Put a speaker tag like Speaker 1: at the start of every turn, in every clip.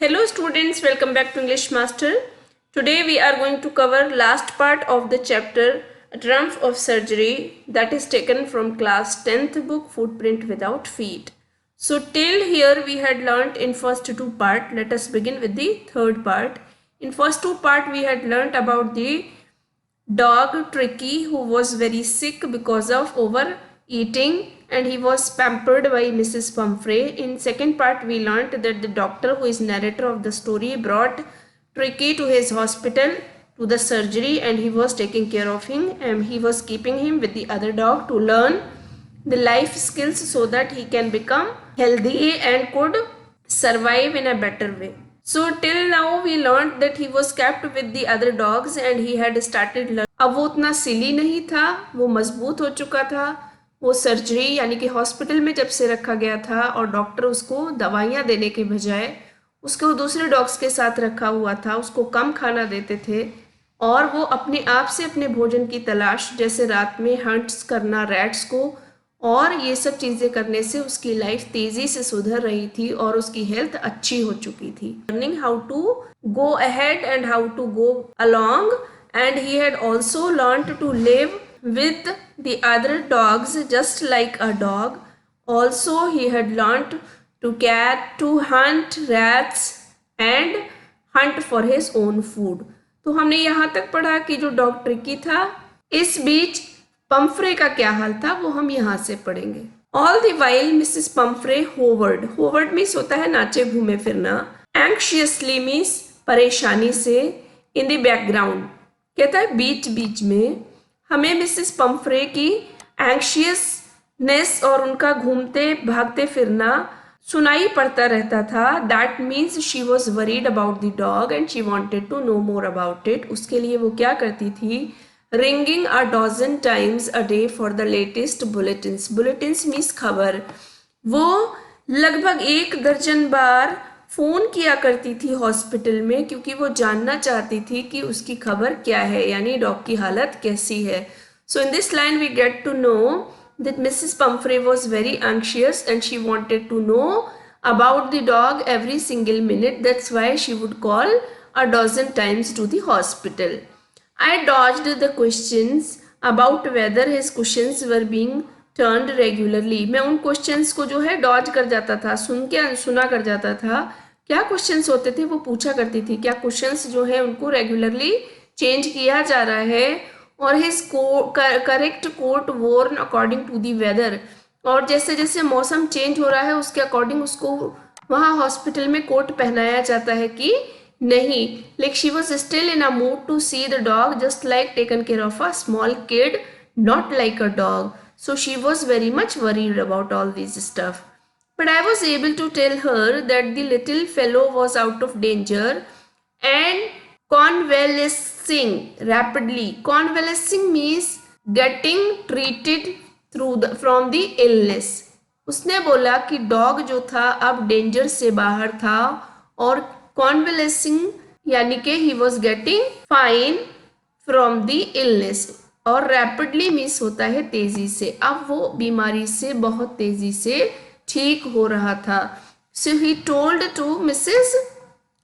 Speaker 1: Hello students, welcome back to English Master. Today we are going to cover last part of the chapter A Triumph of Surgery that is taken from class 10th book Footprint Without Feet. So till here we had learnt in first two part. Let us begin with the third part. In first two part we had learnt about the dog Tricky, who was very sick because of overeating and he was pampered by Mrs. Pumphrey. In second part we learnt that the doctor, who is narrator of the story, brought Tricky to his hospital to the surgery and he was taking care of him and he was keeping him with the other dog to learn the life skills so that he can become healthy and could survive in a better way. So till now we learned that he was kept with the other dogs and he had started learning. अब वो उतना सिली नहीं था, वो मजबूत हो चुका था. वो सर्जरी यानी कि हॉस्पिटल में जब से रखा गया था और डॉक्टर उसको दवाइयाँ देने के बजाय उसको दूसरे डॉग्स के साथ रखा हुआ था, उसको कम खाना देते थे और वो अपने आप से अपने भोजन की तलाश, जैसे रात में हंट्स करना रैट्स को और ये सब चीज़ें करने से उसकी लाइफ तेज़ी से सुधर रही थी और उसकी हेल्थ अच्छी हो चुकी थी. Learning how to go ahead and how to go along and he had also learn to live with the other dogs just like a dog. Also he had learned to hunt rats and hunt for his own food. तो हमने यहाँ तक पढ़ा कि जो dog tricky था, इस बीच Pomfrey का क्या हाल था वो हम यहाँ से पढ़ेंगे. All the while Mrs. Pumphrey hovered means होता है नाचे घूमे फिरना. Anxiously मीन्स परेशानी से. In the background कहता है बीच बीच में. हमें मिसेस पम्फ्रे की एंक्शियसनेस और उनका घूमते भागते फिरना सुनाई पड़ता रहता था. That means she was worried about the dog and she wanted to know more about it. उसके लिए वो क्या करती थी, ringing a dozen times a day for the latest bulletins. Bulletins means खबर. वो लगभग 1 दर्जन बार फ़ोन किया करती थी हॉस्पिटल में क्योंकि वो जानना चाहती थी कि उसकी खबर क्या है, यानी डॉग की हालत कैसी है. So in this line we get to know that Mrs Pumphrey was very anxious and she wanted to know about the dog every single minute. That's why she would call a dozen times to the hospital. I dodged the questions about whether his cushions were being turned regularly. मैं उन questions को जो है Dodge कर जाता था, सुना कर जाता था. क्या क्वेश्चंस होते थे वो पूछा करती थी, क्या क्वेश्चंस जो है उनको रेगुलरली चेंज किया जा रहा है. और his correct coat worn according to the weather. और जैसे जैसे मौसम चेंज हो रहा है उसके अकॉर्डिंग उसको वहाँ हॉस्पिटल में कोट पहनाया जाता है कि नहीं. Like she was still in a mood to see the dog just like taken care of a small kid, not like a dog. So she was very much worried about all this stuff. But I was able to tell her that the little fellow was out of danger and convalescing rapidly. Convalescing means getting treated from the illness. उसने बोला कि dog जो था अब danger से बाहर था और convalescing यानी कि he was getting fine from the illness. और रैपिडली मीन्स होता है तेजी से. अब वो बीमारी से बहुत तेजी से ठीक हो रहा था. So he told to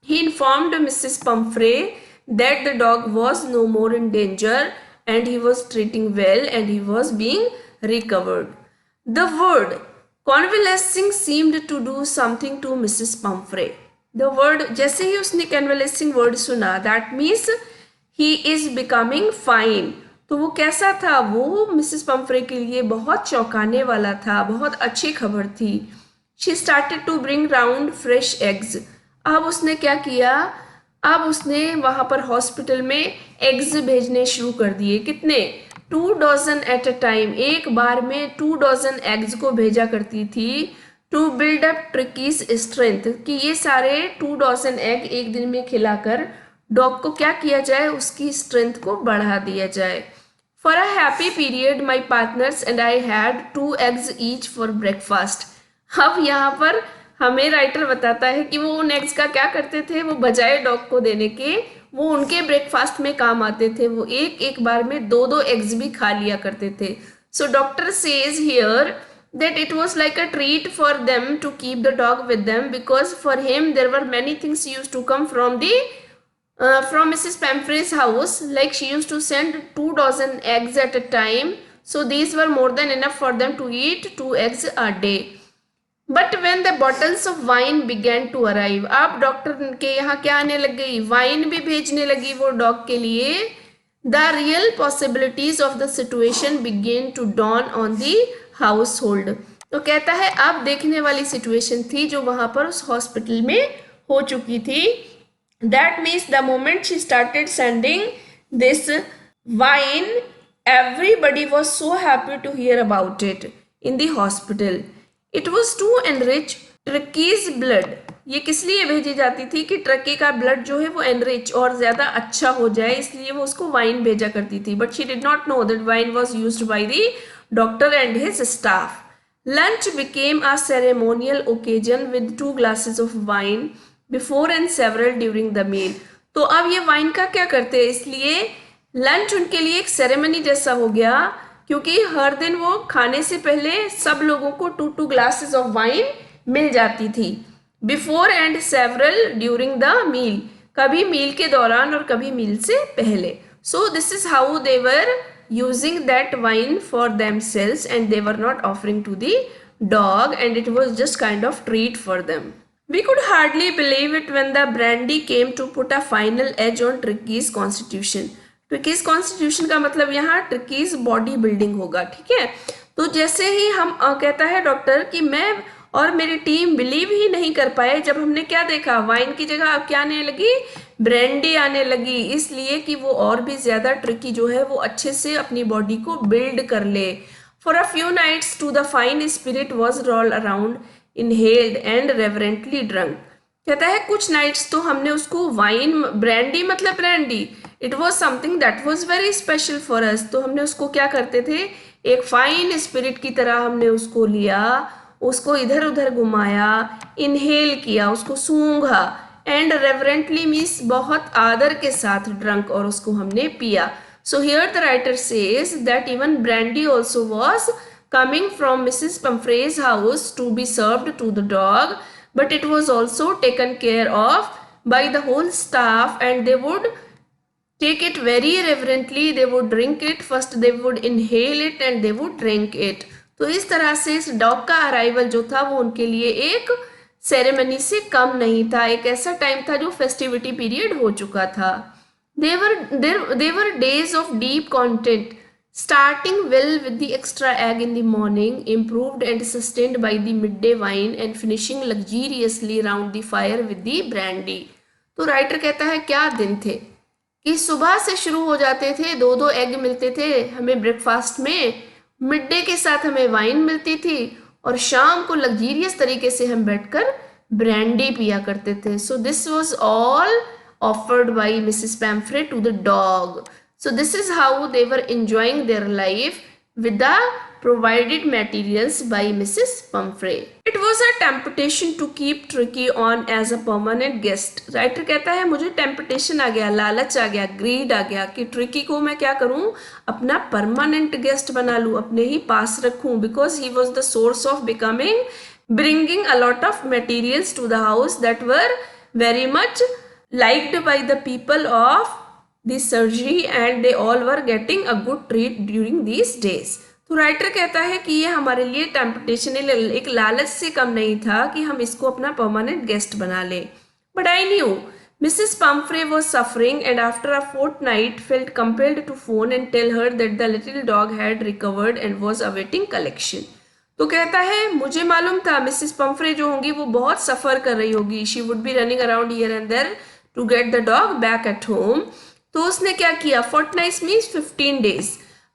Speaker 1: he informed Mrs. Pumphrey that the dog was no more in danger and he was treating well and he was being recovered. The word convalescing seemed to do something to Mrs. Pumphrey. The word, जैसे ही उसने convalescing word सुना, that means he is becoming fine. तो वो कैसा था, वो Mrs Pomfrey के लिए बहुत चौंकाने वाला था, बहुत अच्छी खबर थी. She started to bring round fresh eggs. अब उसने क्या किया, अब उसने वहाँ पर हॉस्पिटल में एग्स भेजने शुरू कर दिए. कितने, 2 डजन एट अ टाइम. एक बार में 2 डजन एग्स को भेजा करती थी. To build up Tricki's strength, कि ये सारे 2 डजन एग एक दिन में खिलाकर डॉग को क्या किया जाए, उसकी स्ट्रेंथ को बढ़ा दिया जाए. For a happy period, my partners and I had 2 eggs each for breakfast. अब यहाँ पर हमें राइटर बताता है कि वो उन एग्स का क्या करते थे, वो बजाय डॉग को देने के वो उनके ब्रेकफास्ट में काम आते थे. वो एक बार में 2 एग्स भी खा लिया करते थे. So doctor says here that it was like a treat for them to keep the dog with them, because for him there were many things used to come from the from Mrs. Pamphre's house. Like she used to send 2 dozen eggs at a time, so these were more than enough for them to eat 2 eggs a day. But when the bottles of wine began to arrive, अब doctor के यहाँ क्या आने लग गई, wine भी भेजने लगी वो डॉग के लिए. The real possibilities of the situation began to dawn on the household. तो कहता है अब देखने वाली सिचुएशन थी जो वहां पर उस हॉस्पिटल में हो चुकी थी. That means the moment she started sending this wine, everybody was so happy to hear about it in the hospital. It was to enrich Turkey's blood. ये किस लिए भेजी जाती थी कि ट्रकी का ब्लड जो है वो एनरिच और ज़्यादा अच्छा हो जाए, इसलिए वो उसको वाइन भेजा करती थी. But she did not know that wine was used by the doctor and his staff. Lunch became a ceremonial occasion with 2 glasses of wine before and several during the meal. तो अब ये wine का क्या करते हैं, इसलिए lunch उनके लिए एक सेरेमनी जैसा हो गया, क्योंकि हर दिन वो खाने से पहले सब लोगों को 2 glasses ऑफ वाइन मिल जाती थी. Before and several during the meal, कभी मील के दौरान और कभी मील से पहले. So this is how they were using that wine for themselves and they were not offering to the dog, and it was just kind of treat for them. We could hardly believe it when the brandy came to put a final edge on Tricky's constitution. ट्रिकीज constitution का मतलब यहाँ ट्रिकीज body building होगा, ठीक है. तो जैसे ही हम कहता है डॉक्टर कि मैं और मेरी टीम बिलीव ही नहीं कर पाए जब हमने क्या देखा, वाइन की जगह अब क्या आने लगी, ब्रांडी आने लगी, इसलिए कि वो और भी ज्यादा ट्रिकी जो है वो अच्छे से अपनी बॉडी को बिल्ड कर ले. For a few nights to the fine spirit was roll around inhaled and reverently drunk. कहता है कुछ नाइट्स तो हमने उसको वाइन, ब्रांडी मतलब brandy, it was something that was very special for us. तो हमने उसको क्या करते थे, एक फाइन स्पिरिट की तरह हमने उसको लिया, उसको इधर उधर घुमाया, इनहेल किया, उसको सूंघा, एंड रेवरेंटली मीन्स बहुत आदर के साथ ड्रंक, और उसको हमने पिया. So here the writer says that even brandy also was coming from Mrs. Pumphrey's house to be served to the dog, but it was also taken care of by the whole staff, and they would take it very reverently. They would drink it first, they would inhale it and they would drink it. तो इस तरह से इस dog का arrival जो था वो उनके लिए एक सेरेमनी से कम नहीं था, एक ऐसा टाइम था जो फेस्टिविटी पीरियड हो चुका था. They were days of deep content, starting well with the extra egg in the morning, improved and sustained by the midday wine, and finishing luxuriously round the fire with the brandy. तो writer कहता है क्या दिन थे कि सुबह से शुरू हो जाते थे, 2 एग मिलते थे हमें ब्रेकफास्ट में, मिड डे के साथ हमें वाइन मिलती थी, और शाम को लग्जीरियस तरीके से हम बैठकर ब्रांडी पिया करते थे. So this was all offered by Mrs Pumphrey to the dog. So this is how they were enjoying their life with the provided materials by Mrs. Pumphrey. It was a temptation to keep Tricky on as a permanent guest. Writer कहता है मुझे temptation आ गया, लालच आ गया, greed आ गया कि Tricky को मैं क्या करूं, अपना permanent guest बना लूं, अपने ही पास रखूं, because he was the source of bringing a lot of materials to the house that were very much liked by the people of the surgery, and they all were getting a good treat during these days. तो writer कहता है कि ये हमारे लिए temptation, एक लालच से कम नहीं था कि हम इसको अपना परमानेंट गेस्ट बना ले. But I knew Mrs Pumphrey was suffering, and after a fortnight felt compelled to phone and tell her that the little dog had recovered and was awaiting collection. तो कहता है मुझे मालूम था मिसिस पम्फ्रे जो होंगी वो बहुत सफ़र कर रही होगी, she would be running around here and there to get the dog back at home. तो उसने क्या किया, fortnight means 15 days.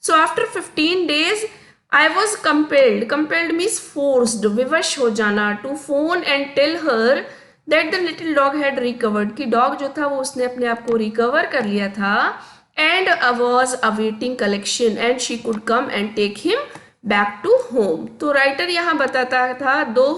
Speaker 1: So after 15 days I was compelled means forced, विवश हो जाना, to phone and tell her that the little dog had recovered, कि dog जो था वो उसने अपने आप को रिकवर कर लिया था, and was awaiting collection and she could come and take him back to home. तो राइटर यहाँ बताता था दो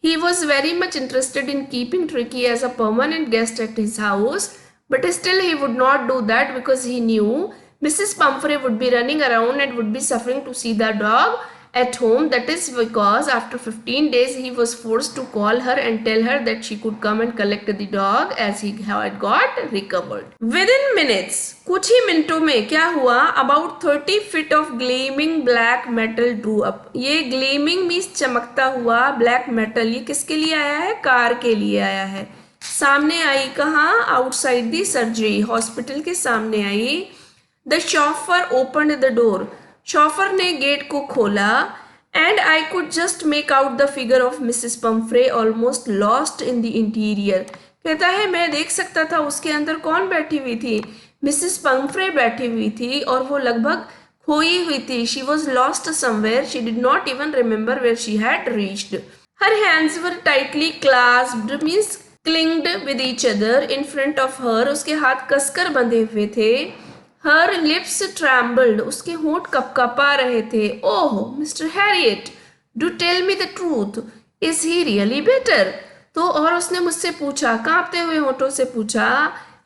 Speaker 1: he was very much interested in keeping Tricky as a permanent guest at his house, but still he would not do that because he knew Mrs. Pumphrey would be running around and would be suffering to see the dog, at home. That is because after 15 days he was forced to call her and tell her that she could come and collect the dog as he had got recovered. Within minutes, कुछ ही मिनटों में क्या हुआ, about 30 feet of gleaming black metal drew up. ये gleaming means चमकता हुआ black metal, ये किसके लिए आया है, कार के लिए आया है. सामने आई कहाँ, आउटसाइड दी सर्जरी, हॉस्पिटल के सामने आई. The chauffeur open the door, chauffeur ने गेट को खोला. And I could just make out the figure of Mrs Pumphrey almost lost in the interior. कहता है मैं देख सकता था उसके अंदर कौन बैठी हुई थी, मिसेस पम्फ्रे बैठी हुई थी और वो लगभग खोई हुई थी. She was lost somewhere, she did not even remember where she had reached. Her hands were tightly clasped means clinged with each other in front of her, उसके हाथ कसकर बंधे हुए थे. हर लिप्स ट्रैम्बल्ड, उसके होंठ कपकपा रहे थे. Oh Mr Herriot, do tell me the truth, is he really better. तो और उसने मुझसे पूछा, कांपते हुए होंठों से पूछा,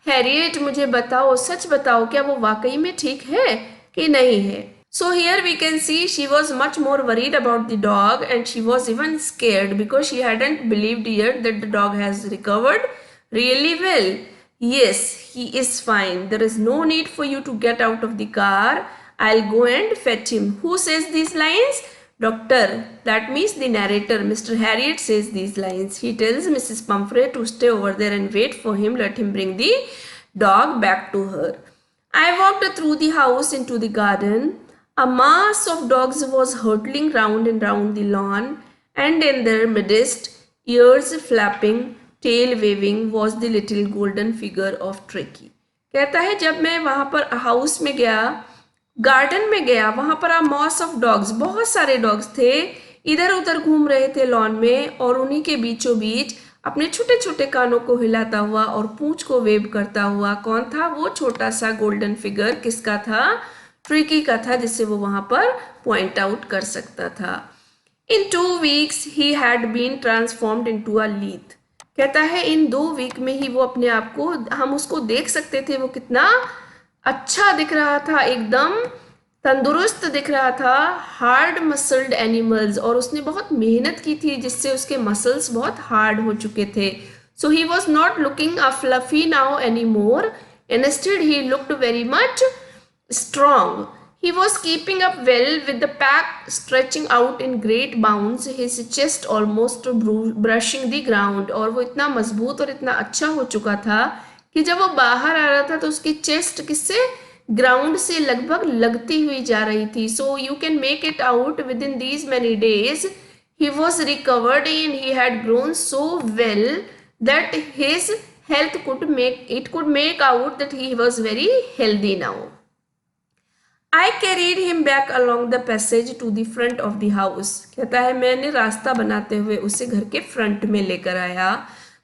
Speaker 1: हैरियट मुझे बताओ, सच बताओ, क्या वो वाकई में ठीक है कि नहीं है. So here we can see she was much more worried about the dog and she was even scared because she hadn't believed yet that the dog has recovered really well. Yes, he is fine. There is no need for you to get out of the car. I'll go and fetch him. Who says these lines? Doctor. That means the narrator, Mr. Harriet, says these lines. He tells Mrs. Pumphrey to stay over there and wait for him. Let him bring the dog back to her. I walked through the house into the garden. A mass of dogs was hurtling round and round the lawn, and in their midst, ears flapping, tail waving, was the little golden figure of Tricky. कहता है जब मैं वहाँ पर house में गया, garden में गया, वहाँ पर मास ऑफ डॉग्स, बहुत सारे डॉग्स थे, इधर उधर घूम रहे थे लॉन में, और उन्हीं के बीचों बीच अपने छोटे छोटे कानों को हिलाता हुआ और पूंछ को वेव करता हुआ कौन था, वो छोटा सा गोल्डन फिगर किसका था, ट्रिकी का था, जिससे वो वहां पर पॉइंट आउट कर सकता था. In 2 weeks he had been transformed into a lithe. कहता है इन 2 week में ही वो अपने आप को, हम उसको देख सकते थे, वो कितना अच्छा दिख रहा था, एकदम तंदुरुस्त दिख रहा था. हार्ड मसल्ड एनिमल्स, और उसने बहुत मेहनत की थी जिससे उसके मसल्स बहुत हार्ड हो चुके थे. So he was not looking a fluffy now any more, instead he looked very much strong. He was keeping up well with the pack stretching out in great bounds, his chest almost brushing the ground. और वो इतना मजबूत और इतना अच्छा हो चुका था कि जब वो बाहर आ रहा था तो उसकी चेस्ट किससे, ग्राउंड से लगभग लगती हुई जा रही थी. So you can make it out within these many days he was recovered and he had grown so well that his health could make out that he was very healthy now. I carried him back along the passage to the front of the house. कहता है मैंने रास्ता बनाते हुए उसे घर के front में लेकर आया.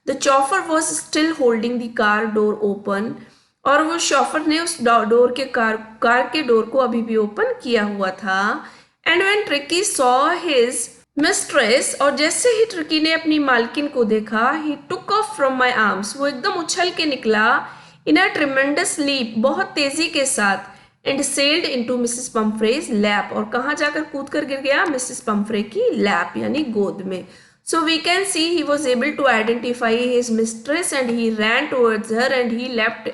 Speaker 1: The chauffeur was still holding the car door open. और वो शॉफर ने उस डोर के कार के डोर को अभी भी ओपन किया हुआ था. And when Tricky saw his mistress, और जैसे ही ट्रिकी ने अपनी मालकिन को देखा, he took off from my arms. वो एकदम उछल के निकला, in a tremendous leap, बहुत तेजी के साथ, and sailed into Mrs. Pumphrey's lap. और कहाँ जाकर कूद कर गिर गया, मिसेस पम्फ्रे की लैप यानी गोद में. So we can see he was able to identify his mistress and he ran towards her and he leapt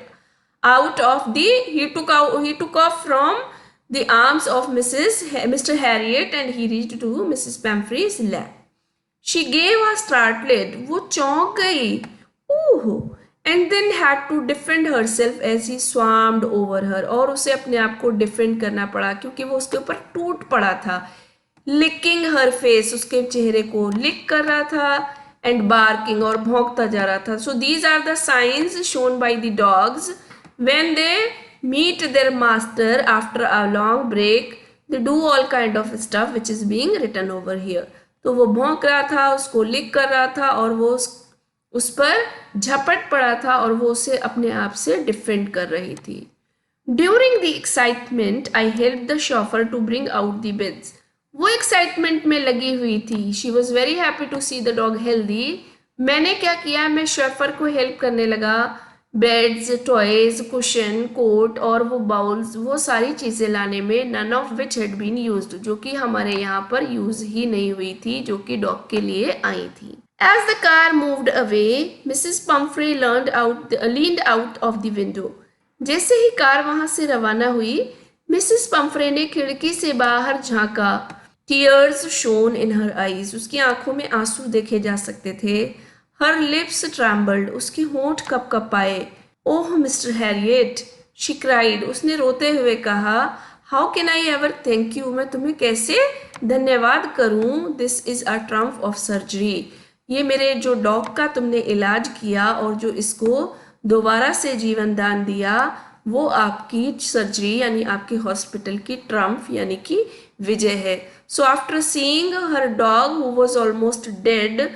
Speaker 1: out of the, he took off from the arms of Mr. Harriet and he reached to Mrs. Pumphrey's lap. She gave a startled, वो चौंक गई, ooh, and then had to defend herself as he swarmed over her. और उसे अपने आप को defend करना पड़ा क्योंकि वो उसके ऊपर टूट पड़ा था. licking her face, उसके चेहरे को लिक कर रहा था, and barking, और भौंकता जा रहा था. So these are the signs shown by the dogs when they meet their master after a long break. They do all kind of stuff which is being written over here. तो वो भौंक रहा था, उसको लिक कर रहा था और वो उस पर झपट पड़ा था और वो उसे अपने आप से डिफेंड कर रही थी. During the excitement I help the chauffeur to bring out the beds. वो एक्साइटमेंट में लगी हुई थी. She was very happy to see the dog healthy. मैंने क्या किया, मैं शॉफर को हेल्प करने लगा बेड्स, टॉयज, कुशन, कोट और वो बाउल्स, वो सारी चीज़ें लाने में none of which had been used, जो कि हमारे यहाँ पर यूज ही नहीं हुई थी, जो कि डॉग के लिए आई थी. As the car moved away, Mrs. Pumphrey leaned out of the window. जैसे ही कार वहां से रवाना हुई, मिसेस पंफ्रे ने खिड़की से बाहर झांका. Tears shone in her eyes. उसकी आंखों में आंसू देखे जा सकते थे. Her lips trembled. उसके होंठ कँप-कँपाए. ओह मिस्टर हैरियट, शी क्राइड. उसने रोते हुए कहा, how can I ever thank you, मैं तुम्हें कैसे धन्यवाद करूं. This is a Trump of surgery. ये मेरे जो डॉग का तुमने इलाज किया और जो इसको दोबारा से जीवन दान दिया, वो आपकी सर्जरी यानी आपके हॉस्पिटल की ट्रम्प यानी कि विजय है. So after seeing her dog who was almost dead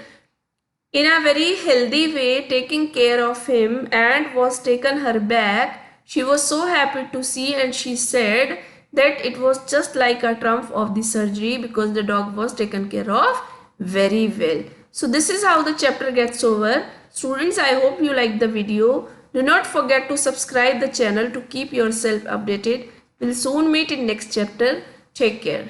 Speaker 1: in a very healthy way taking care of him and was taken her back, she was so happy to see, and she said that it was just like a triumph of the surgery because the dog was taken care of very well. So this is how the chapter gets over. Students, I hope you like the video. Do not forget to subscribe the channel to keep yourself updated. We'll soon meet in next chapter. Take care.